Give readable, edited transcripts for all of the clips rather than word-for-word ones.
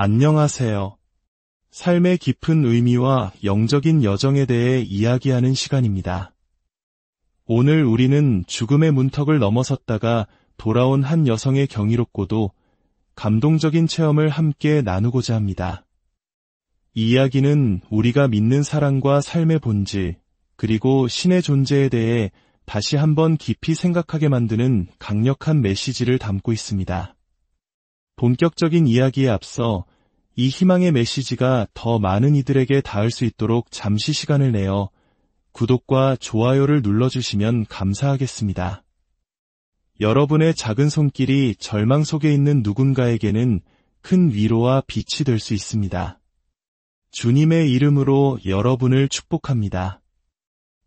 안녕하세요. 삶의 깊은 의미와 영적인 여정에 대해 이야기하는 시간입니다. 오늘 우리는 죽음의 문턱을 넘어섰다가 돌아온 한 여성의 경이롭고도 감동적인 체험을 함께 나누고자 합니다. 이 이야기는 우리가 믿는 사랑과 삶의 본질, 그리고 신의 존재에 대해 다시 한번 깊이 생각하게 만드는 강력한 메시지를 담고 있습니다. 본격적인 이야기에 앞서 이 희망의 메시지가 더 많은 이들에게 닿을 수 있도록 잠시 시간을 내어 구독과 좋아요를 눌러주시면 감사하겠습니다. 여러분의 작은 손길이 절망 속에 있는 누군가에게는 큰 위로와 빛이 될 수 있습니다. 주님의 이름으로 여러분을 축복합니다.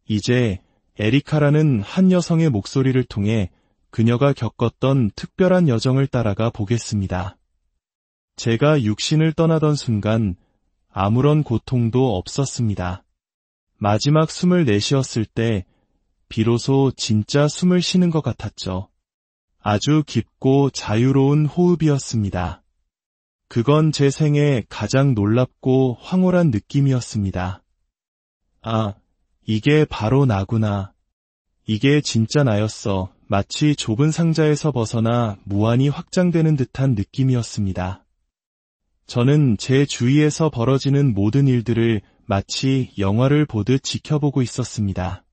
이제 에리카라는 한 여성의 목소리를 통해 그녀가 겪었던 특별한 여정을 따라가 보겠습니다. 제가 육신을 떠나던 순간 아무런 고통도 없었습니다. 마지막 숨을 내쉬었을 때 비로소 진짜 숨을 쉬는 것 같았죠. 아주 깊고 자유로운 호흡이었습니다. 그건 제 생애 가장 놀랍고 황홀한 느낌이었습니다. 아, 이게 바로 나구나. 이게 진짜 나였어. 마치 좁은 상자에서 벗어나 무한히 확장되는 듯한 느낌이었습니다. 저는 제 주위에서 벌어지는 모든 일들을 마치 영화를 보듯 지켜보고 있었습니다.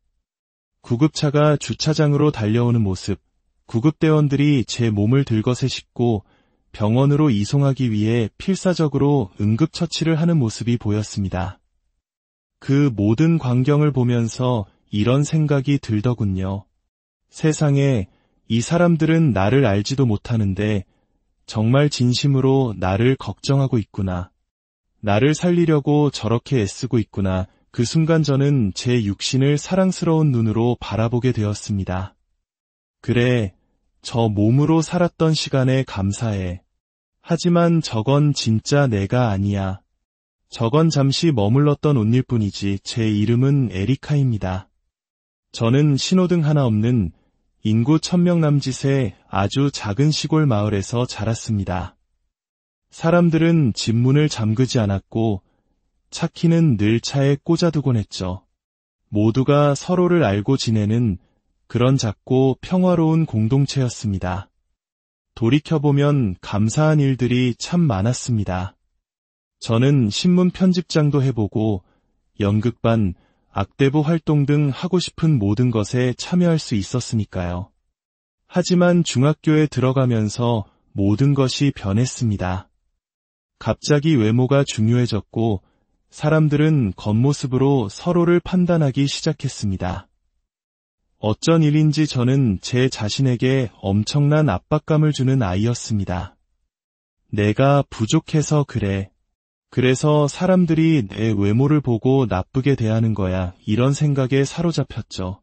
구급차가 주차장으로 달려오는 모습, 구급대원들이 제 몸을 들것에 싣고 병원으로 이송하기 위해 필사적으로 응급처치를 하는 모습이 보였습니다. 그 모든 광경을 보면서 이런 생각이 들더군요. 세상에 이 사람들은 나를 알지도 못하는데 정말 진심으로 나를 걱정하고 있구나. 나를 살리려고 저렇게 애쓰고 있구나. 그 순간 저는 제 육신을 사랑스러운 눈으로 바라보게 되었습니다. 그래, 저 몸으로 살았던 시간에 감사해. 하지만 저건 진짜 내가 아니야. 저건 잠시 머물렀던 옷일 뿐이지. 제 이름은 에리카입니다. 저는 신호등 하나 없는 인구 1000명 남짓의 아주 작은 시골 마을에서 자랐습니다. 사람들은 집 문을 잠그지 않았고 차키는 늘 차에 꽂아두곤 했죠. 모두가 서로를 알고 지내는 그런 작고 평화로운 공동체였습니다. 돌이켜보면 감사한 일들이 참 많았습니다. 저는 신문 편집장도 해보고 연극반, 악대부 활동 등 하고 싶은 모든 것에 참여할 수 있었으니까요. 하지만 중학교에 들어가면서 모든 것이 변했습니다. 갑자기 외모가 중요해졌고 사람들은 겉모습으로 서로를 판단하기 시작했습니다. 어쩐 일인지 저는 제 자신에게 엄청난 압박감을 주는 아이였습니다. 내가 부족해서 그래. 그래서 사람들이 내 외모를 보고 나쁘게 대하는 거야. 이런 생각에 사로잡혔죠.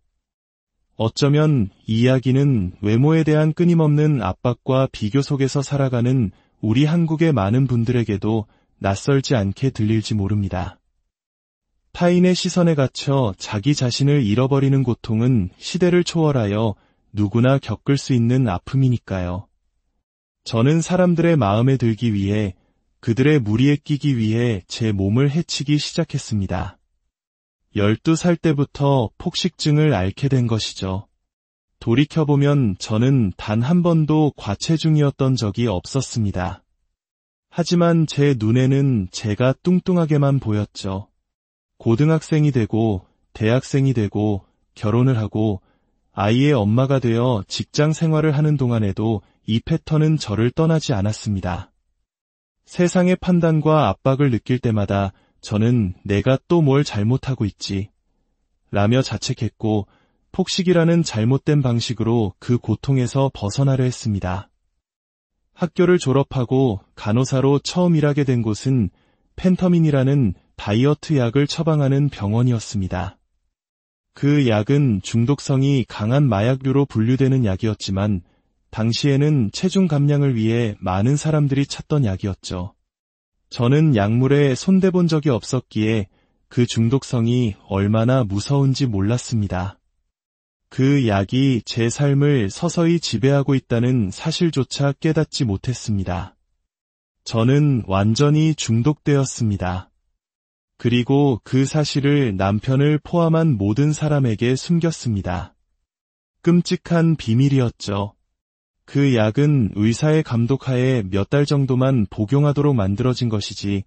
어쩌면 이 이야기는 외모에 대한 끊임없는 압박과 비교 속에서 살아가는 우리 한국의 많은 분들에게도 낯설지 않게 들릴지 모릅니다. 타인의 시선에 갇혀 자기 자신을 잃어버리는 고통은 시대를 초월하여 누구나 겪을 수 있는 아픔이니까요. 저는 사람들의 마음에 들기 위해 그들의 무리에 끼기 위해 제 몸을 해치기 시작했습니다. 12살 때부터 폭식증을 앓게 된 것이죠. 돌이켜보면 저는 단 한 번도 과체중이었던 적이 없었습니다. 하지만 제 눈에는 제가 뚱뚱하게만 보였죠. 고등학생이 되고 대학생이 되고 결혼을 하고 아이의 엄마가 되어 직장 생활을 하는 동안에도 이 패턴은 저를 떠나지 않았습니다. 세상의 판단과 압박을 느낄 때마다 저는 내가 또 뭘 잘못하고 있지 라며 자책했고 폭식이라는 잘못된 방식으로 그 고통에서 벗어나려 했습니다. 학교를 졸업하고 간호사로 처음 일하게 된 곳은 펜터민이라는 다이어트 약을 처방하는 병원이었습니다. 그 약은 중독성이 강한 마약류로 분류되는 약이었지만 당시에는 체중 감량을 위해 많은 사람들이 찾던 약이었죠. 저는 약물에 손대본 적이 없었기에 그 중독성이 얼마나 무서운지 몰랐습니다. 그 약이 제 삶을 서서히 지배하고 있다는 사실조차 깨닫지 못했습니다. 저는 완전히 중독되었습니다. 그리고 그 사실을 남편을 포함한 모든 사람에게 숨겼습니다. 끔찍한 비밀이었죠. 그 약은 의사의 감독하에 몇 달 정도만 복용하도록 만들어진 것이지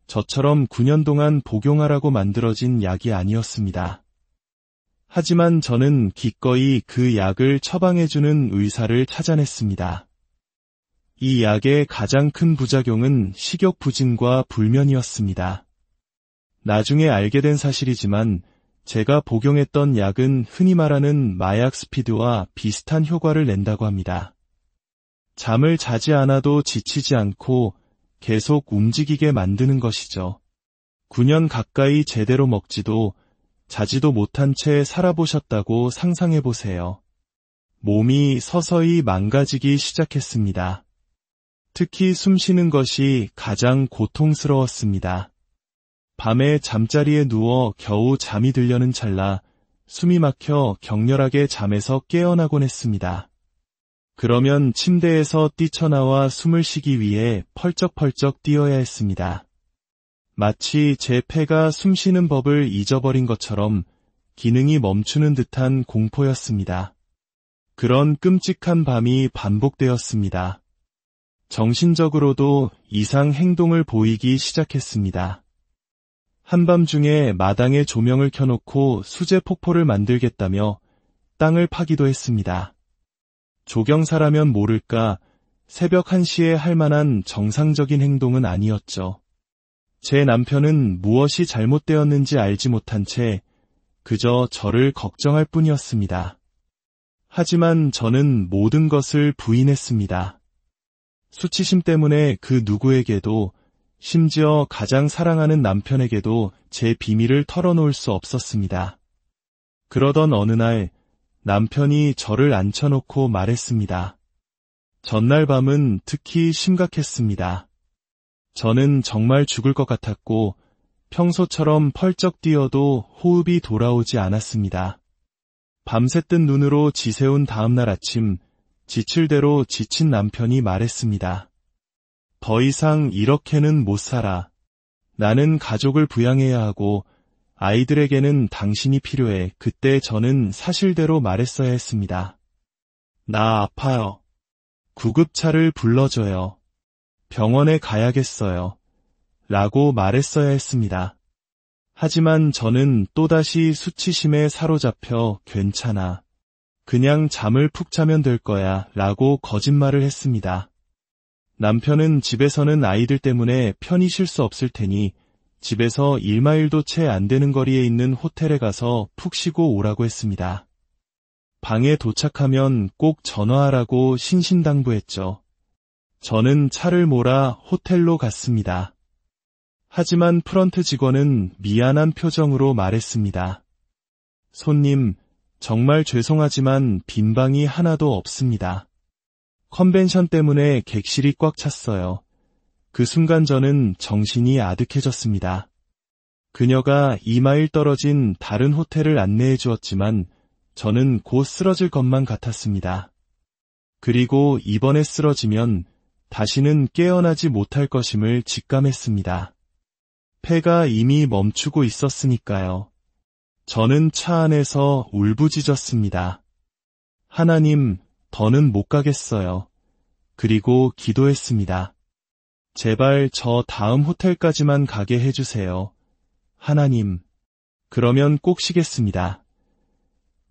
저처럼 9년 동안 복용하라고 만들어진 약이 아니었습니다. 하지만 저는 기꺼이 그 약을 처방해주는 의사를 찾아냈습니다. 이 약의 가장 큰 부작용은 식욕 부진과 불면이었습니다. 나중에 알게 된 사실이지만 제가 복용했던 약은 흔히 말하는 마약 스피드와 비슷한 효과를 낸다고 합니다. 잠을 자지 않아도 지치지 않고 계속 움직이게 만드는 것이죠. 9년 가까이 제대로 먹지도 자지도 못한 채 살아보셨다고 상상해보세요. 몸이 서서히 망가지기 시작했습니다. 특히 숨 쉬는 것이 가장 고통스러웠습니다. 밤에 잠자리에 누워 겨우 잠이 들려는 찰나 숨이 막혀 격렬하게 잠에서 깨어나곤 했습니다. 그러면 침대에서 뛰쳐나와 숨을 쉬기 위해 펄쩍펄쩍 뛰어야 했습니다. 마치 제 폐가 숨쉬는 법을 잊어버린 것처럼 기능이 멈추는 듯한 공포였습니다. 그런 끔찍한 밤이 반복되었습니다. 정신적으로도 이상 행동을 보이기 시작했습니다. 한밤중에 마당에 조명을 켜놓고 수제 폭포를 만들겠다며 땅을 파기도 했습니다. 조경사라면 모를까 새벽 1시에 할 만한 정상적인 행동은 아니었죠. 제 남편은 무엇이 잘못되었는지 알지 못한 채 그저 저를 걱정할 뿐이었습니다. 하지만 저는 모든 것을 부인했습니다. 수치심 때문에 그 누구에게도 심지어 가장 사랑하는 남편에게도 제 비밀을 털어놓을 수 없었습니다. 그러던 어느 날 남편이 저를 앉혀놓고 말했습니다. 전날 밤은 특히 심각했습니다. 저는 정말 죽을 것 같았고 평소처럼 펄쩍 뛰어도 호흡이 돌아오지 않았습니다. 밤새 뜬 눈으로 지새운 다음날 아침 지칠 대로 지친 남편이 말했습니다. 더 이상 이렇게는 못 살아. 나는 가족을 부양해야 하고 아이들에게는 당신이 필요해. 그때 저는 사실대로 말했어야 했습니다. 나 아파요. 구급차를 불러줘요. 병원에 가야겠어요. 라고 말했어야 했습니다. 하지만 저는 또다시 수치심에 사로잡혀 괜찮아. 그냥 잠을 푹 자면 될 거야. 라고 거짓말을 했습니다. 남편은 집에서는 아이들 때문에 편히 쉴 수 없을 테니 집에서 1마일도 채 안 되는 거리에 있는 호텔에 가서 푹 쉬고 오라고 했습니다. 방에 도착하면 꼭 전화하라고 신신당부했죠. 저는 차를 몰아 호텔로 갔습니다. 하지만 프런트 직원은 미안한 표정으로 말했습니다. 손님, 정말 죄송하지만 빈 방이 하나도 없습니다. 컨벤션 때문에 객실이 꽉 찼어요. 그 순간 저는 정신이 아득해졌습니다. 그녀가 2마일 떨어진 다른 호텔을 안내해 주었지만 저는 곧 쓰러질 것만 같았습니다. 그리고 이번에 쓰러지면 다시는 깨어나지 못할 것임을 직감했습니다. 폐가 이미 멈추고 있었으니까요. 저는 차 안에서 울부짖었습니다. 하나님, 더는 못 가겠어요. 그리고 기도했습니다. 제발 저 다음 호텔까지만 가게 해주세요. 하나님, 그러면 꼭 쉬겠습니다.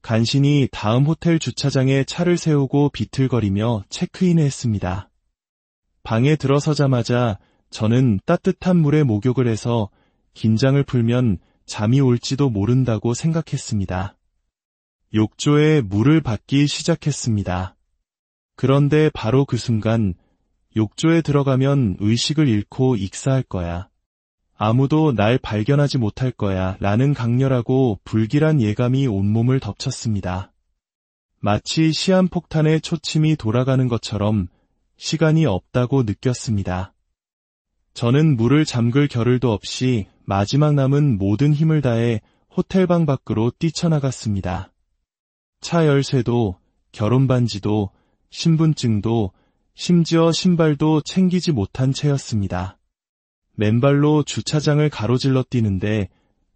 간신히 다음 호텔 주차장에 차를 세우고 비틀거리며 체크인을 했습니다. 방에 들어서자마자 저는 따뜻한 물에 목욕을 해서 긴장을 풀면 잠이 올지도 모른다고 생각했습니다. 욕조에 물을 받기 시작했습니다. 그런데 바로 그 순간 욕조에 들어가면 의식을 잃고 익사할 거야. 아무도 날 발견하지 못할 거야 라는 강렬하고 불길한 예감이 온몸을 덮쳤습니다. 마치 시한폭탄의 초침이 돌아가는 것처럼 시간이 없다고 느꼈습니다. 저는 물을 잠글 겨를도 없이 마지막 남은 모든 힘을 다해 호텔방 밖으로 뛰쳐나갔습니다. 차 열쇠도, 결혼반지도, 신분증도, 심지어 신발도 챙기지 못한 채였습니다. 맨발로 주차장을 가로질러 뛰는데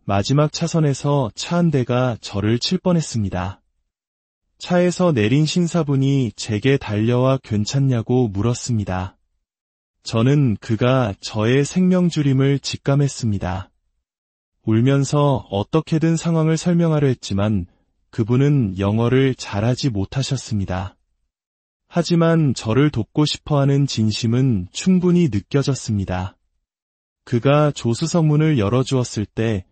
마지막 차선에서 차 한 대가 저를 칠 뻔했습니다. 차에서 내린 신사분이 제게 달려와 괜찮냐고 물었습니다. 저는 그가 저의 생명줄임을 직감했습니다. 울면서 어떻게든 상황을 설명하려 했지만 그분은 영어를 잘하지 못하셨습니다. 하지만 저를 돕고 싶어하는 진심은 충분히 느껴졌습니다. 그가 조수석문을 열어주었을 때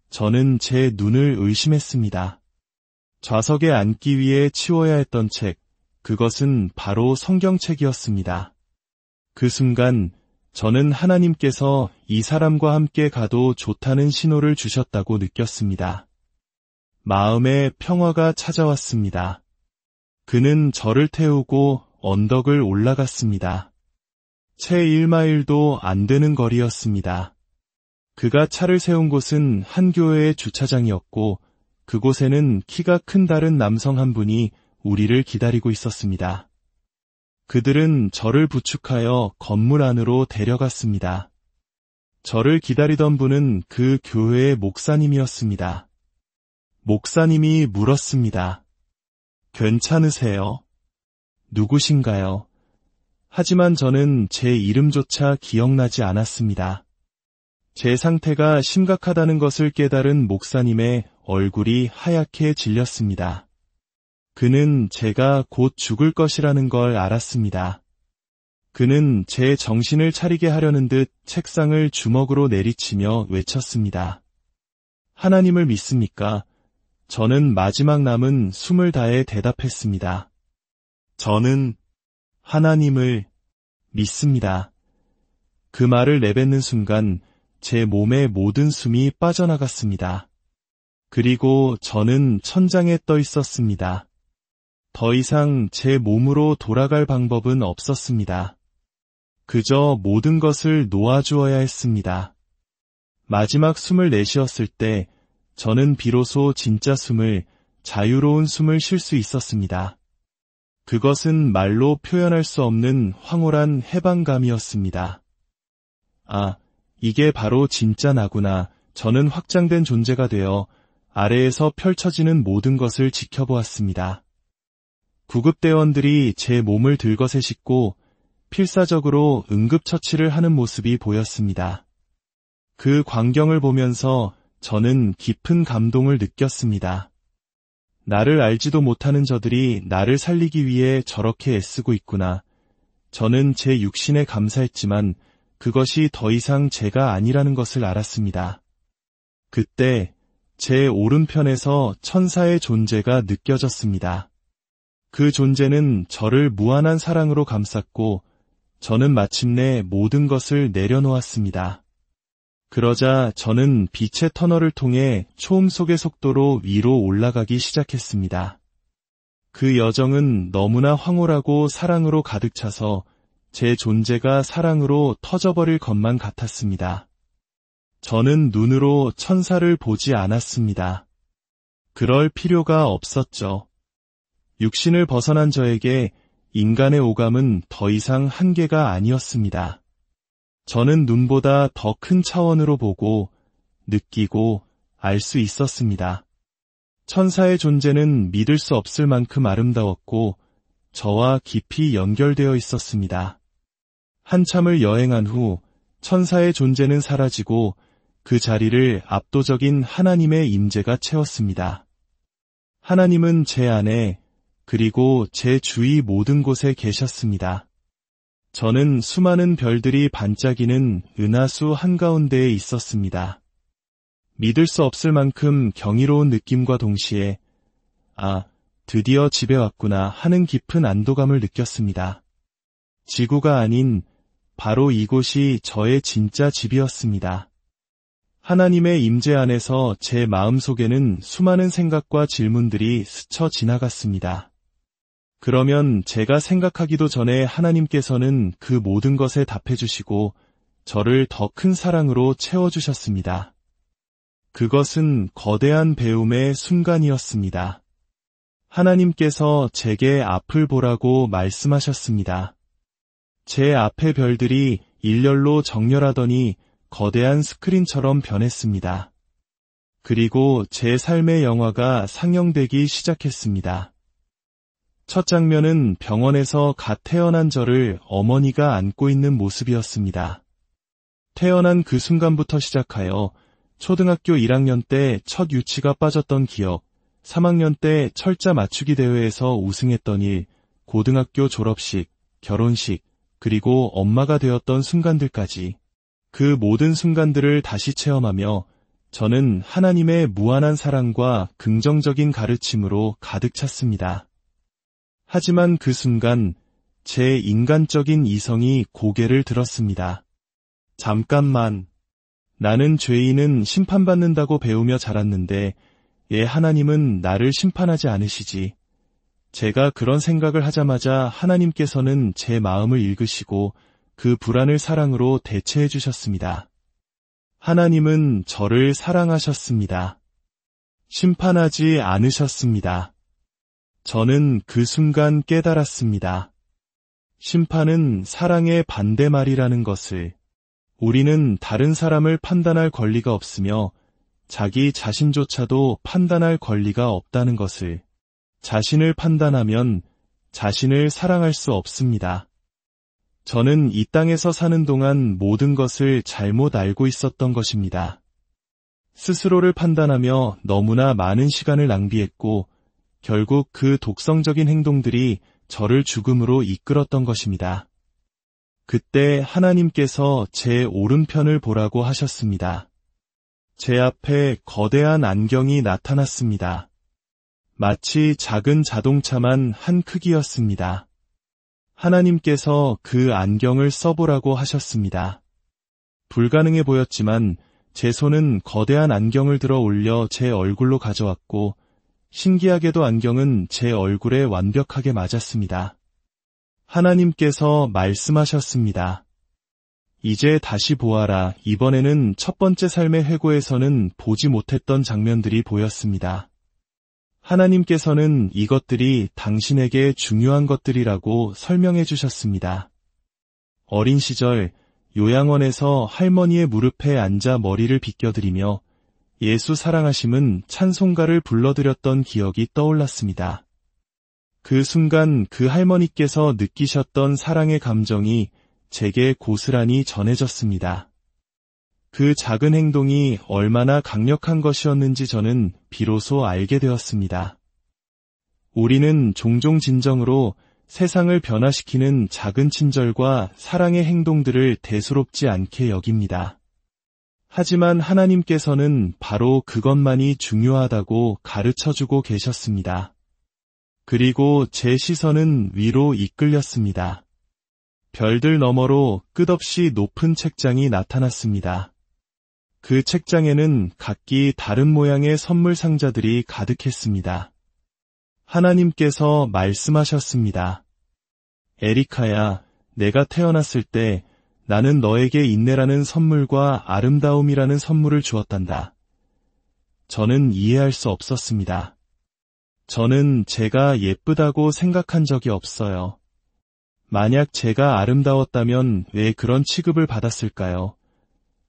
저는 제 눈을 의심했습니다. 좌석에 앉기 위해 치워야 했던 책, 그것은 바로 성경책이었습니다. 그 순간 저는 하나님께서 이 사람과 함께 가도 좋다는 신호를 주셨다고 느꼈습니다. 마음에 평화가 찾아왔습니다. 그는 저를 태우고 언덕을 올라갔습니다. 채 1마일도 안 되는 거리였습니다. 그가 차를 세운 곳은 한 교회의 주차장이었고 그곳에는 키가 큰 다른 남성 한 분이 우리를 기다리고 있었습니다. 그들은 저를 부축하여 건물 안으로 데려갔습니다. 저를 기다리던 분은 그 교회의 목사님이었습니다. 목사님이 물었습니다. 괜찮으세요? 누구신가요? 하지만 저는 제 이름조차 기억나지 않았습니다. 제 상태가 심각하다는 것을 깨달은 목사님의 얼굴이 하얗게 질렸습니다. 그는 제가 곧 죽을 것이라는 걸 알았습니다. 그는 제 정신을 차리게 하려는 듯 책상을 주먹으로 내리치며 외쳤습니다. 하나님을 믿습니까? 저는 마지막 남은 숨을 다해 대답했습니다. 저는 하나님을 믿습니다. 그 말을 내뱉는 순간 제 몸의 모든 숨이 빠져나갔습니다. 그리고 저는 천장에 떠 있었습니다. 더 이상 제 몸으로 돌아갈 방법은 없었습니다. 그저 모든 것을 놓아주어야 했습니다. 마지막 숨을 내쉬었을 때 저는 비로소 진짜 숨을, 자유로운 숨을 쉴 수 있었습니다. 그것은 말로 표현할 수 없는 황홀한 해방감이었습니다. 아, 이게 바로 진짜 나구나. 저는 확장된 존재가 되어 아래에서 펼쳐지는 모든 것을 지켜보았습니다. 구급대원들이 제 몸을 들것에 싣고 필사적으로 응급처치를 하는 모습이 보였습니다. 그 광경을 보면서 저는 깊은 감동을 느꼈습니다. 나를 알지도 못하는 저들이 나를 살리기 위해 저렇게 애쓰고 있구나. 저는 제 육신에 감사했지만 그것이 더 이상 제가 아니라는 것을 알았습니다. 그때 제 오른편에서 천사의 존재가 느껴졌습니다. 그 존재는 저를 무한한 사랑으로 감쌌고 저는 마침내 모든 것을 내려놓았습니다. 그러자 저는 빛의 터널을 통해 초음 속의 속도로 위로 올라가기 시작했습니다. 그 여정은 너무나 황홀하고 사랑으로 가득 차서 제 존재가 사랑으로 터져버릴 것만 같았습니다. 저는 눈으로 천사를 보지 않았습니다. 그럴 필요가 없었죠. 육신을 벗어난 저에게 인간의 오감은 더 이상 한계가 아니었습니다. 저는 눈보다 더 큰 차원으로 보고, 느끼고, 알 수 있었습니다. 천사의 존재는 믿을 수 없을 만큼 아름다웠고, 저와 깊이 연결되어 있었습니다. 한참을 여행한 후, 천사의 존재는 사라지고, 그 자리를 압도적인 하나님의 임재가 채웠습니다. 하나님은 제 안에, 그리고 제 주위 모든 곳에 계셨습니다. 저는 수많은 별들이 반짝이는 은하수 한가운데에 있었습니다. 믿을 수 없을 만큼 경이로운 느낌과 동시에 아, 드디어 집에 왔구나 하는 깊은 안도감을 느꼈습니다. 지구가 아닌 바로 이곳이 저의 진짜 집이었습니다. 하나님의 임재 안에서 제 마음속에는 수많은 생각과 질문들이 스쳐 지나갔습니다. 그러면 제가 생각하기도 전에 하나님께서는 그 모든 것에 답해주시고 저를 더 큰 사랑으로 채워주셨습니다. 그것은 거대한 배움의 순간이었습니다. 하나님께서 제게 앞을 보라고 말씀하셨습니다. 제 앞의 별들이 일렬로 정렬하더니 거대한 스크린처럼 변했습니다. 그리고 제 삶의 영화가 상영되기 시작했습니다. 첫 장면은 병원에서 갓 태어난 저를 어머니가 안고 있는 모습이었습니다. 태어난 그 순간부터 시작하여 초등학교 1학년 때 첫 유치가 빠졌던 기억, 3학년 때 철자 맞추기 대회에서 우승했던 일, 고등학교 졸업식, 결혼식, 그리고 엄마가 되었던 순간들까지 그 모든 순간들을 다시 체험하며 저는 하나님의 무한한 사랑과 긍정적인 가르침으로 가득 찼습니다. 하지만 그 순간 제 인간적인 이성이 고개를 들었습니다. 잠깐만. 나는 죄인은 심판받는다고 배우며 자랐는데 하나님은 나를 심판하지 않으시지. 제가 그런 생각을 하자마자 하나님께서는 제 마음을 읽으시고 그 불안을 사랑으로 대체해 주셨습니다. 하나님은 저를 사랑하셨습니다. 심판하지 않으셨습니다. 저는 그 순간 깨달았습니다. 심판은 사랑의 반대말이라는 것을. 우리는 다른 사람을 판단할 권리가 없으며 자기 자신조차도 판단할 권리가 없다는 것을. 자신을 판단하면 자신을 사랑할 수 없습니다. 저는 이 땅에서 사는 동안 모든 것을 잘못 알고 있었던 것입니다. 스스로를 판단하며 너무나 많은 시간을 낭비했고 결국 그 독성적인 행동들이 저를 죽음으로 이끌었던 것입니다. 그때 하나님께서 제 오른편을 보라고 하셨습니다. 제 앞에 거대한 안경이 나타났습니다. 마치 작은 자동차만 한 크기였습니다. 하나님께서 그 안경을 써보라고 하셨습니다. 불가능해 보였지만 제 손은 거대한 안경을 들어 올려 제 얼굴로 가져왔고 신기하게도 안경은 제 얼굴에 완벽하게 맞았습니다. 하나님께서 말씀하셨습니다. 이제 다시 보아라. 이번에는 첫 번째 삶의 회고에서는 보지 못했던 장면들이 보였습니다. 하나님께서는 이것들이 당신에게 중요한 것들이라고 설명해 주셨습니다. 어린 시절 요양원에서 할머니의 무릎에 앉아 머리를 빗겨드리며 예수 사랑하심은 찬송가를 불러드렸던 기억이 떠올랐습니다. 그 순간 그 할머니께서 느끼셨던 사랑의 감정이 제게 고스란히 전해졌습니다. 그 작은 행동이 얼마나 강력한 것이었는지 저는 비로소 알게 되었습니다. 우리는 종종 진정으로 세상을 변화시키는 작은 친절과 사랑의 행동들을 대수롭지 않게 여깁니다. 하지만 하나님께서는 바로 그것만이 중요하다고 가르쳐주고 계셨습니다. 그리고 제 시선은 위로 이끌렸습니다. 별들 너머로 끝없이 높은 책장이 나타났습니다. 그 책장에는 각기 다른 모양의 선물 상자들이 가득했습니다. 하나님께서 말씀하셨습니다. 에리카야, 내가 태어났을 때 나는 너에게 인내라는 선물과 아름다움이라는 선물을 주었단다. 저는 이해할 수 없었습니다. 저는 제가 예쁘다고 생각한 적이 없어요. 만약 제가 아름다웠다면 왜 그런 취급을 받았을까요?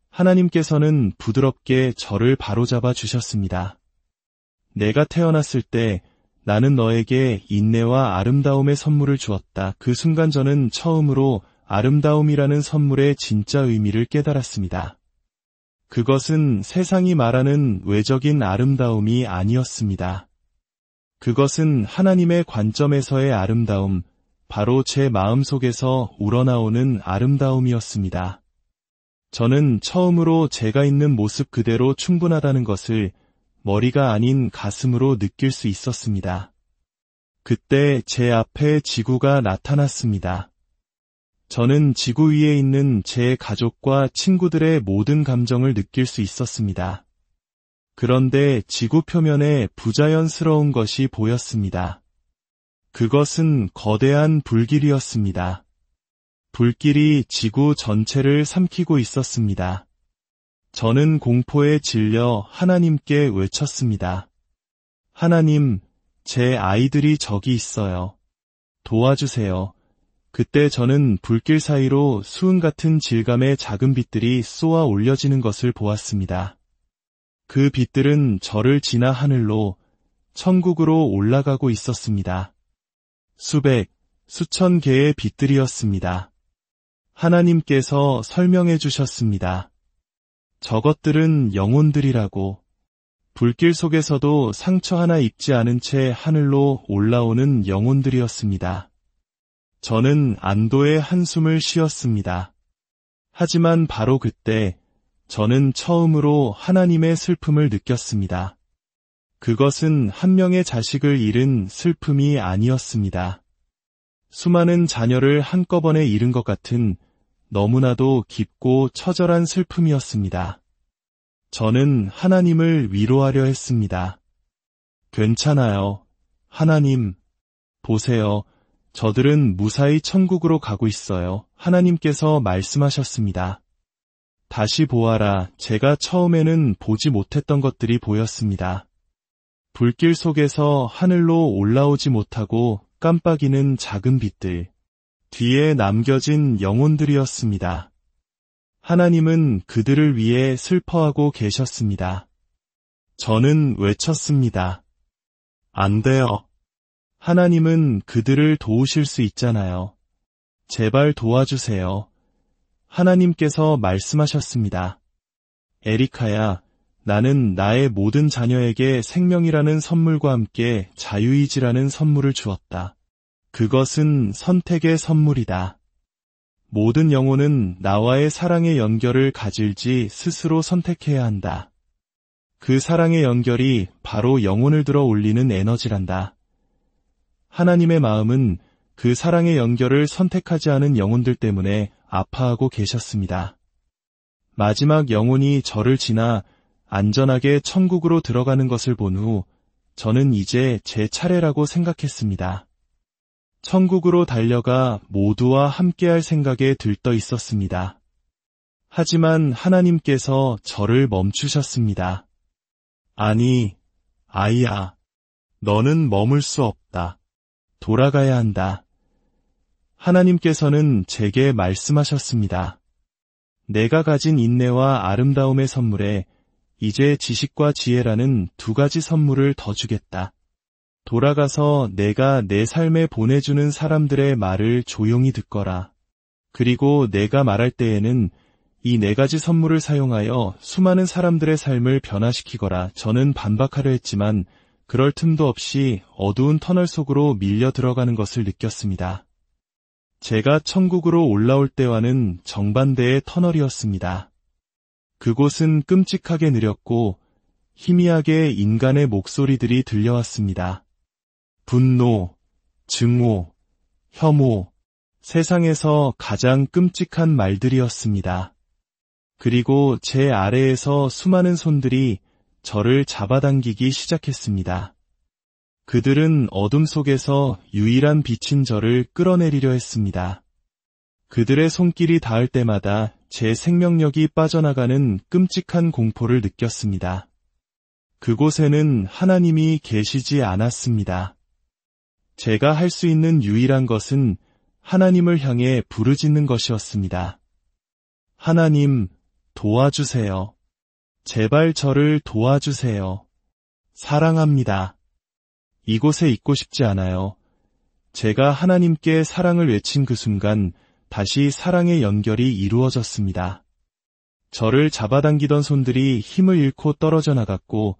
하나님께서는 부드럽게 저를 바로잡아 주셨습니다. 내가 태어났을 때 나는 너에게 인내와 아름다움의 선물을 주었다. 그 순간 저는 처음으로 아름다움이라는 선물의 진짜 의미를 깨달았습니다. 그것은 세상이 말하는 외적인 아름다움이 아니었습니다. 그것은 하나님의 관점에서의 아름다움, 바로 제 마음속에서 우러나오는 아름다움이었습니다. 저는 처음으로 제가 있는 모습 그대로 충분하다는 것을 머리가 아닌 가슴으로 느낄 수 있었습니다. 그때 제 앞에 지구가 나타났습니다. 저는 지구 위에 있는 제 가족과 친구들의 모든 감정을 느낄 수 있었습니다. 그런데 지구 표면에 부자연스러운 것이 보였습니다. 그것은 거대한 불길이었습니다. 불길이 지구 전체를 삼키고 있었습니다. 저는 공포에 질려 하나님께 외쳤습니다. 하나님, 제 아이들이 저기 있어요. 도와주세요. 그때 저는 불길 사이로 수은 같은 질감의 작은 빛들이 쏘아 올려지는 것을 보았습니다. 그 빛들은 저를 지나 하늘로, 천국으로 올라가고 있었습니다. 수백, 수천 개의 빛들이었습니다. 하나님께서 설명해 주셨습니다. 저것들은 영혼들이라고. 불길 속에서도 상처 하나 입지 않은 채 하늘로 올라오는 영혼들이었습니다. 저는 안도의 한숨을 쉬었습니다. 하지만 바로 그때 저는 처음으로 하나님의 슬픔을 느꼈습니다. 그것은 한 명의 자식을 잃은 슬픔이 아니었습니다. 수많은 자녀를 한꺼번에 잃은 것 같은 너무나도 깊고 처절한 슬픔이었습니다. 저는 하나님을 위로하려 했습니다. 괜찮아요. 하나님, 보세요. 저들은 무사히 천국으로 가고 있어요. 하나님께서 말씀하셨습니다. 다시 보아라. 제가 처음에는 보지 못했던 것들이 보였습니다. 불길 속에서 하늘로 올라오지 못하고 깜빡이는 작은 빛들, 뒤에 남겨진 영혼들이었습니다. 하나님은 그들을 위해 슬퍼하고 계셨습니다. 저는 외쳤습니다. 안 돼요. 하나님은 그들을 도우실 수 있잖아요. 제발 도와주세요. 하나님께서 말씀하셨습니다. 에리카야, 나는 나의 모든 자녀에게 생명이라는 선물과 함께 자유의지라는 선물을 주었다. 그것은 선택의 선물이다. 모든 영혼은 나와의 사랑의 연결을 가질지 스스로 선택해야 한다. 그 사랑의 연결이 바로 영혼을 들어 올리는 에너지란다. 하나님의 마음은 그 사랑의 연결을 선택하지 않은 영혼들 때문에 아파하고 계셨습니다. 마지막 영혼이 저를 지나 안전하게 천국으로 들어가는 것을 본 후 저는 이제 제 차례라고 생각했습니다. 천국으로 달려가 모두와 함께할 생각에 들떠 있었습니다. 하지만 하나님께서 저를 멈추셨습니다. 아니, 아이야, 너는 머물 수 없다. 돌아가야 한다. 하나님께서는 제게 말씀하셨습니다. 내가 가진 인내와 아름다움의 선물에 이제 지식과 지혜라는 두 가지 선물을 더 주겠다. 돌아가서 내가 내 삶에 보내주는 사람들의 말을 조용히 듣거라. 그리고 내가 말할 때에는 이 네 가지 선물을 사용하여 수많은 사람들의 삶을 변화시키거라. 저는 반박하려 했지만 그럴 틈도 없이 어두운 터널 속으로 밀려 들어가는 것을 느꼈습니다. 제가 천국으로 올라올 때와는 정반대의 터널이었습니다. 그곳은 끔찍하게 느렸고 희미하게 인간의 목소리들이 들려왔습니다. 분노, 증오, 혐오, 세상에서 가장 끔찍한 말들이었습니다. 그리고 제 아래에서 수많은 손들이 저를 잡아당기기 시작했습니다. 그들은 어둠 속에서 유일한 빛인 저를 끌어내리려 했습니다. 그들의 손길이 닿을 때마다 제 생명력이 빠져나가는 끔찍한 공포를 느꼈습니다. 그곳에는 하나님이 계시지 않았습니다. 제가 할 수 있는 유일한 것은 하나님을 향해 부르짖는 것이었습니다. 하나님, 도와주세요. 제발 저를 도와주세요. 사랑합니다. 이곳에 있고 싶지 않아요. 제가 하나님께 사랑을 외친 그 순간 다시 사랑의 연결이 이루어졌습니다. 저를 잡아당기던 손들이 힘을 잃고 떨어져 나갔고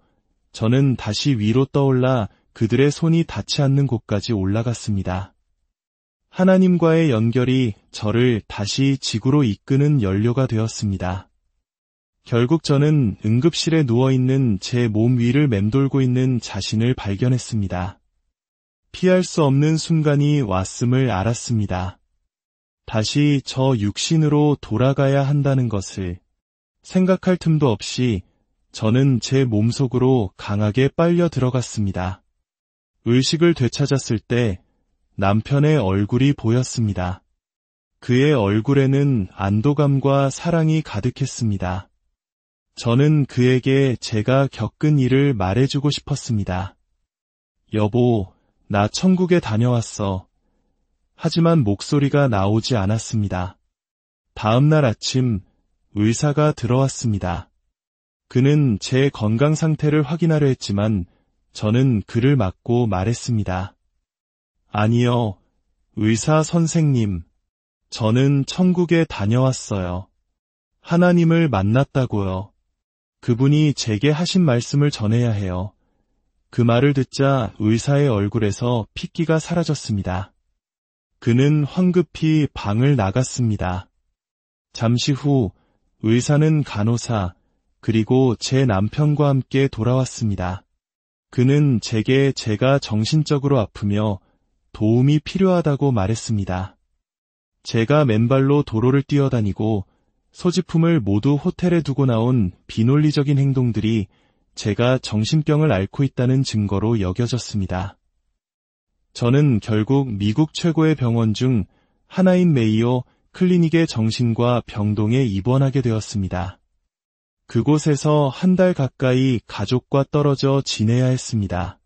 저는 다시 위로 떠올라 그들의 손이 닿지 않는 곳까지 올라갔습니다. 하나님과의 연결이 저를 다시 지구로 이끄는 연료가 되었습니다. 결국 저는 응급실에 누워있는 제 몸 위를 맴돌고 있는 자신을 발견했습니다. 피할 수 없는 순간이 왔음을 알았습니다. 다시 저 육신으로 돌아가야 한다는 것을 생각할 틈도 없이 저는 제 몸속으로 강하게 빨려 들어갔습니다. 의식을 되찾았을 때 남편의 얼굴이 보였습니다. 그의 얼굴에는 안도감과 사랑이 가득했습니다. 저는 그에게 제가 겪은 일을 말해주고 싶었습니다. 여보, 나 천국에 다녀왔어. 하지만 목소리가 나오지 않았습니다. 다음 날 아침 의사가 들어왔습니다. 그는 제 건강 상태를 확인하려 했지만 저는 그를 막고 말했습니다. 아니요, 의사 선생님. 저는 천국에 다녀왔어요. 하나님을 만났다고요. 그분이 제게 하신 말씀을 전해야 해요. 그 말을 듣자 의사의 얼굴에서 핏기가 사라졌습니다. 그는 황급히 방을 나갔습니다. 잠시 후 의사는 간호사 그리고 제 남편과 함께 돌아왔습니다. 그는 제게 제가 정신적으로 아프며 도움이 필요하다고 말했습니다. 제가 맨발로 도로를 뛰어다니고 소지품을 모두 호텔에 두고 나온 비논리적인 행동들이 제가 정신병을 앓고 있다는 증거로 여겨졌습니다. 저는 결국 미국 최고의 병원 중 하나인 메이오 클리닉의 정신과 병동에 입원하게 되었습니다. 그곳에서 한 달 가까이 가족과 떨어져 지내야 했습니다.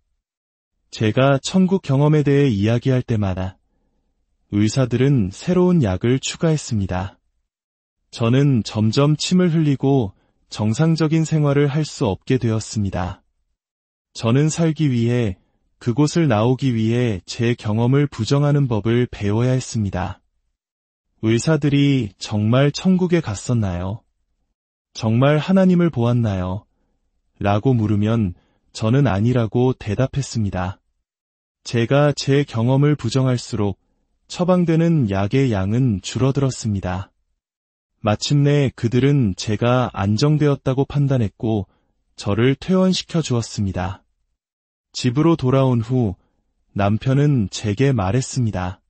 제가 천국 경험에 대해 이야기할 때마다 의사들은 새로운 약을 추가했습니다. 저는 점점 침을 흘리고 정상적인 생활을 할 수 없게 되었습니다. 저는 살기 위해, 그곳을 나오기 위해 제 경험을 부정하는 법을 배워야 했습니다. 의사들이 정말 천국에 갔었나요? 정말 하나님을 보았나요? 라고 물으면 저는 아니라고 대답했습니다. 제가 제 경험을 부정할수록 처방되는 약의 양은 줄어들었습니다. 마침내 그들은 제가 안정되었다고 판단했고 저를 퇴원시켜 주었습니다. 집으로 돌아온 후 남편은 제게 말했습니다.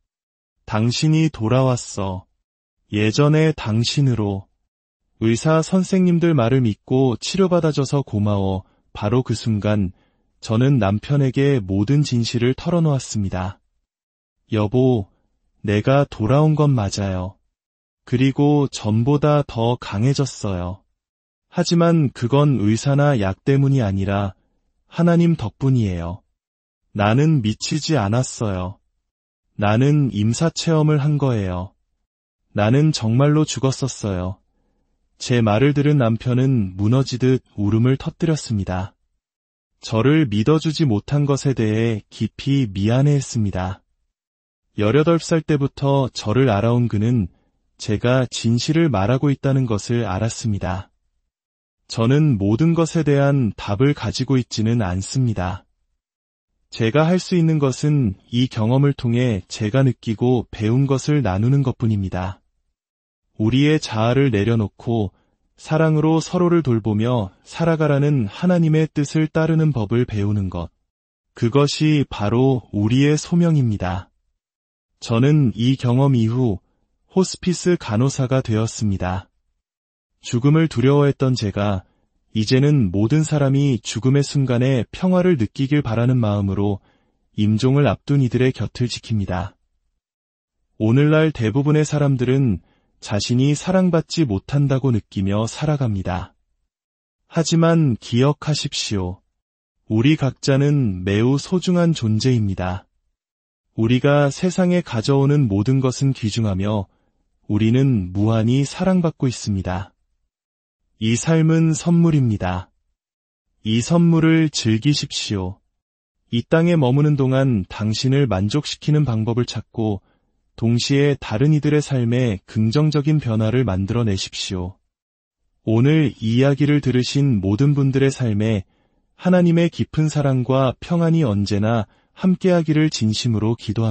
당신이 돌아왔어. 예전의 당신으로. 의사 선생님들 말을 믿고 치료받아줘서 고마워. 바로 그 순간 저는 남편에게 모든 진실을 털어놓았습니다. 여보, 내가 돌아온 건 맞아요. 그리고 전보다 더 강해졌어요. 하지만 그건 의사나 약 때문이 아니라 하나님 덕분이에요. 나는 미치지 않았어요. 나는 임사체험을 한 거예요. 나는 정말로 죽었었어요. 제 말을 들은 남편은 무너지듯 울음을 터뜨렸습니다. 저를 믿어주지 못한 것에 대해 깊이 미안해했습니다. 18살 때부터 저를 알아온 그는 제가 진실을 말하고 있다는 것을 알았습니다. 저는 모든 것에 대한 답을 가지고 있지는 않습니다. 제가 할 수 있는 것은 이 경험을 통해 제가 느끼고 배운 것을 나누는 것뿐입니다. 우리의 자아를 내려놓고 사랑으로 서로를 돌보며 살아가라는 하나님의 뜻을 따르는 법을 배우는 것. 그것이 바로 우리의 소명입니다. 저는 이 경험 이후 호스피스 간호사가 되었습니다. 죽음을 두려워했던 제가 이제는 모든 사람이 죽음의 순간에 평화를 느끼길 바라는 마음으로 임종을 앞둔 이들의 곁을 지킵니다. 오늘날 대부분의 사람들은 자신이 사랑받지 못한다고 느끼며 살아갑니다. 하지만 기억하십시오. 우리 각자는 매우 소중한 존재입니다. 우리가 세상에 가져오는 모든 것은 귀중하며 우리는 무한히 사랑받고 있습니다. 이 삶은 선물입니다. 이 선물을 즐기십시오. 이 땅에 머무는 동안 당신을 만족시키는 방법을 찾고 동시에 다른 이들의 삶에 긍정적인 변화를 만들어내십시오. 오늘 이 이야기를 들으신 모든 분들의 삶에 하나님의 깊은 사랑과 평안이 언제나 함께하기를 진심으로 기도합니다.